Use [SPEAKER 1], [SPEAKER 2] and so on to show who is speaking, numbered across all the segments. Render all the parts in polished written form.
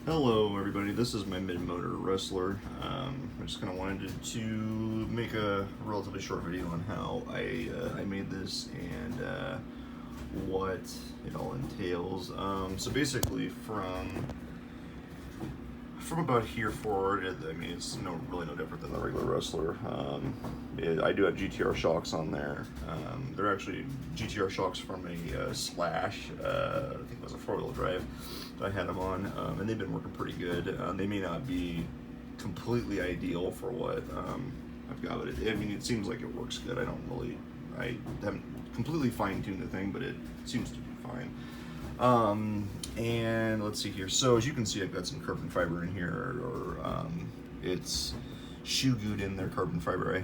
[SPEAKER 1] Hello everybody, this is my Motor Rustler. I just kind of wanted to make a relatively short video on how I made this and what it all entails. So basically from about here forward, I mean it's really no different than the regular Rustler. I do have GTR shocks on there. They're actually GTR shocks from a Slash, I think it was a 4-wheel drive. I had them on, and they've been working pretty good. They may not be completely ideal for what I've got, but I mean, it seems like it works good. I haven't completely fine-tuned the thing, but it seems to be fine. And let's see here. So as you can see, I've got some carbon fiber in here, or it's shoe glued in there, carbon fiber.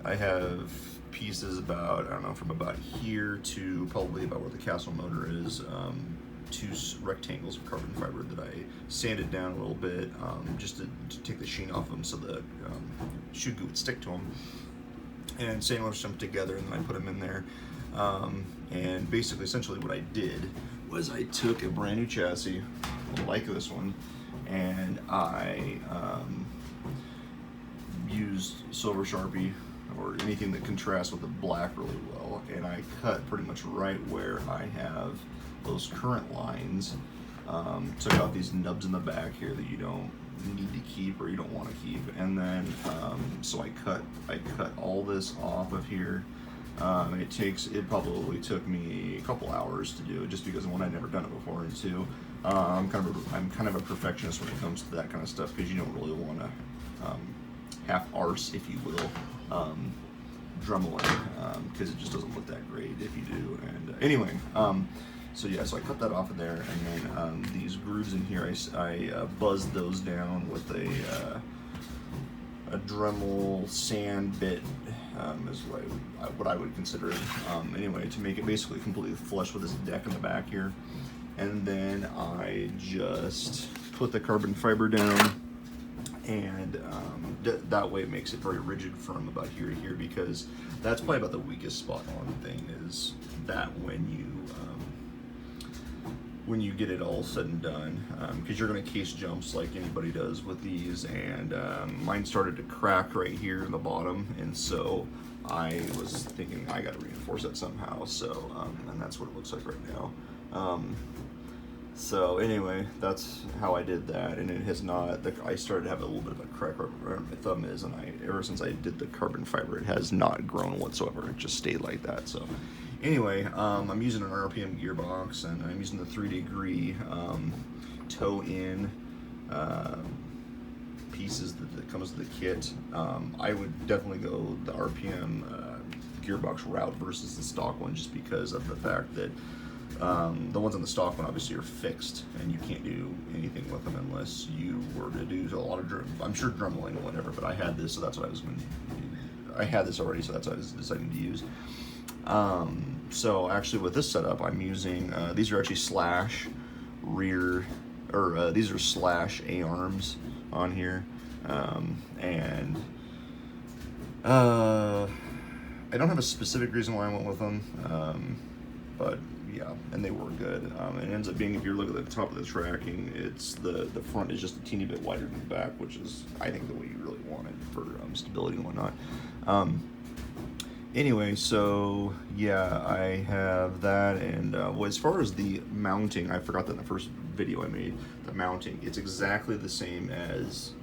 [SPEAKER 1] I have pieces about, I don't know, from about here to probably about where the castle motor is, two rectangles of carbon fiber that I sanded down a little bit, just to take the sheen off them so the shoe glue would stick to them, and sandwiched them together, and then I put them in there. And basically, essentially what I did was I took a brand new chassis like this one, and I used silver Sharpie or anything that contrasts with the black really well, and I cut pretty much right where I have those current lines. Took out these nubs in the back here that you don't need to keep or you don't want to keep, and then so I cut all this off of here. It probably took me a couple hours to do it, just because one, I'd never done it before, and two, I'm kind of a perfectionist when it comes to that kind of stuff, because you don't really want to half-arse, if you will, dremeling, because it just doesn't look that great if you do. And anyway, so yeah, so I cut that off of there, and then these grooves in here, I buzzed those down with a Dremel sand bit, is what I would consider it. Anyway, to make it basically completely flush with this deck in the back here. And then I just put the carbon fiber down, and that way it makes it very rigid from about here to here, because that's probably about the weakest spot on the thing, is that when you get it all said and done, because you're going to case jumps like anybody does with these, and mine started to crack right here in the bottom, and so I was thinking I got to reinforce that somehow. So and that's what it looks like right now. So anyway, that's how I did that, and it has not. I started to have a little bit of a crack right where my thumb is, and ever since I did the carbon fiber, it has not grown whatsoever. It just stayed like that. So anyway, I'm using an RPM gearbox, and I'm using the 3-degree toe-in pieces that comes with the kit. I would definitely go the RPM gearbox route versus the stock one, just because of the fact that the ones on the stock one obviously are fixed, and you can't do anything with them unless you were to do a lot of I'm sure dremeling or whatever. But I had this, so that's what I was going to. I had this already, so that's what I was deciding to use. So actually, with this setup, I'm using these are actually Slash rear, or these are Slash A-arms on here, and I don't have a specific reason why I went with them, but yeah, and they were good. It ends up being, if you look at the top of the tracking, it's the front is just a teeny bit wider than the back, which is, I think, the way you really want it for stability and whatnot. Anyway, so yeah, I have that, and well, as far as the mounting, I forgot that in the first video I made. The mounting, it's exactly the same as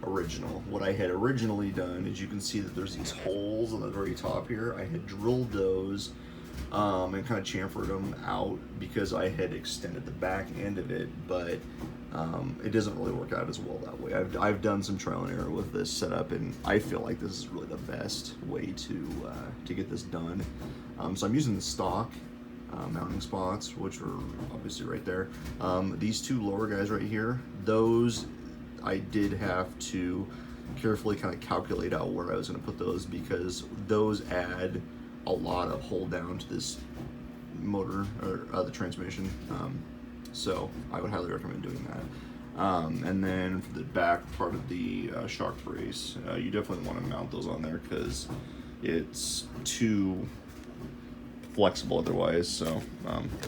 [SPEAKER 1] original. What I had originally done is, you can see that there's these holes on the very top here. I had drilled those and kind of chamfered them out, because I had extended the back end of it, but it doesn't really work out as well that way. I've done some trial and error with this setup, and I feel like this is really the best way to get this done. So I'm using the stock mounting spots, which are obviously right there. These two lower guys right here, those I did have to carefully kind of calculate out where I was going to put those, because those add a lot of hold down to this motor, or the transmission. So I would highly recommend doing that. And then for the back part of the shock brace, you definitely want to mount those on there, because it's too flexible otherwise. So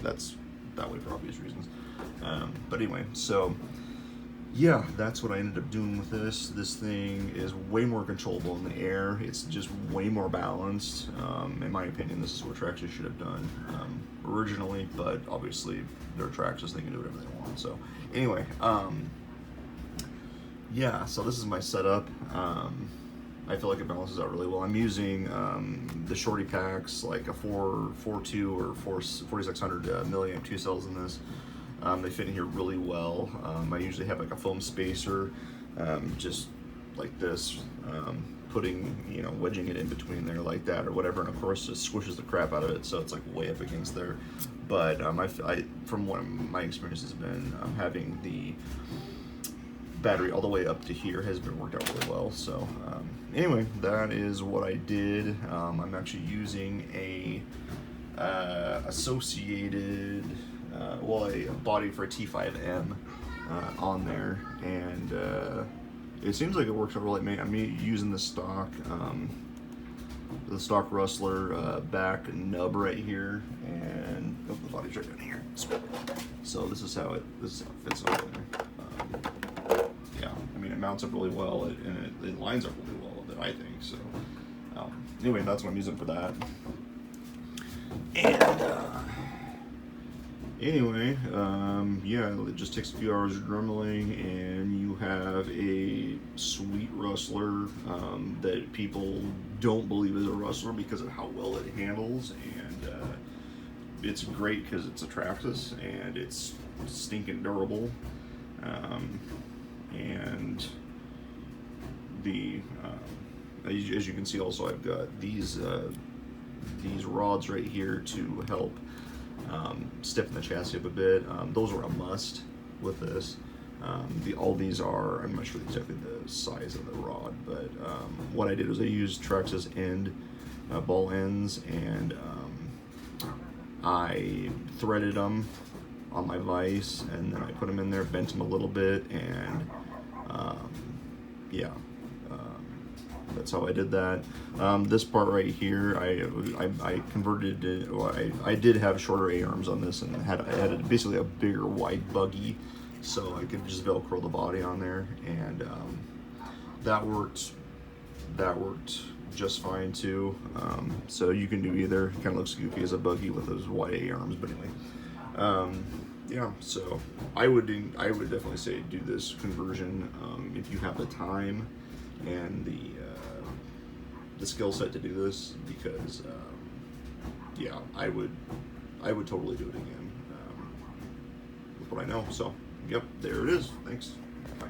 [SPEAKER 1] that's that way for obvious reasons. But anyway, so yeah, that's what I ended up doing with this. This thing is way more controllable in the air. It's just way more balanced. In my opinion, this is what Traxxas should have done originally, but obviously they're Traxxas, they can do whatever they want. So anyway, yeah, so this is my setup. I feel like it balances out really well. I'm using the shorty packs, like a 442 or 4600 milliamp 2 cells in this. They fit in here really well. I usually have like a foam spacer, just like this, wedging it in between there like that or whatever, and of course it squishes the crap out of it, so it's like way up against there. But from what my experience has been, having the battery all the way up to here has been worked out really well. So anyway, that is what I did. I'm actually using a associated a body for a T5M on there, and it seems like it works out really. I'm using the stock Rustler back nub right here, and the body's right down here. So this is how it fits over there. Yeah, I mean, it mounts up really well, and it lines up really well with it, I think. So anyway, that's what I'm using for that. And anyway, yeah, it just takes a few hours of dremeling, and you have a sweet Rustler that people don't believe is a Rustler because of how well it handles, and it's great because it's a Traxxas and it's stinking durable. And the as you can see, also I've got these rods right here to help stiffen the chassis up a bit. Those are a must with this. All these are, I'm not sure exactly the size of the rod, but what I did was I used Traxxas ball ends, and I threaded them on my vise, and then I put them in there, bent them a little bit, and yeah, that's how I did that. This part right here, I converted it. Well, I did have shorter A-arms on this, and I had basically a bigger wide buggy, so I could just Velcro the body on there, and that worked just fine too. So you can do either. It kind of looks goofy as a buggy with those wide A-arms, but anyway. Yeah, so I would definitely say do this conversion if you have the time and the skill set to do this, because yeah, I would totally do it again with what I know. So yep, there it is. Thanks. Bye.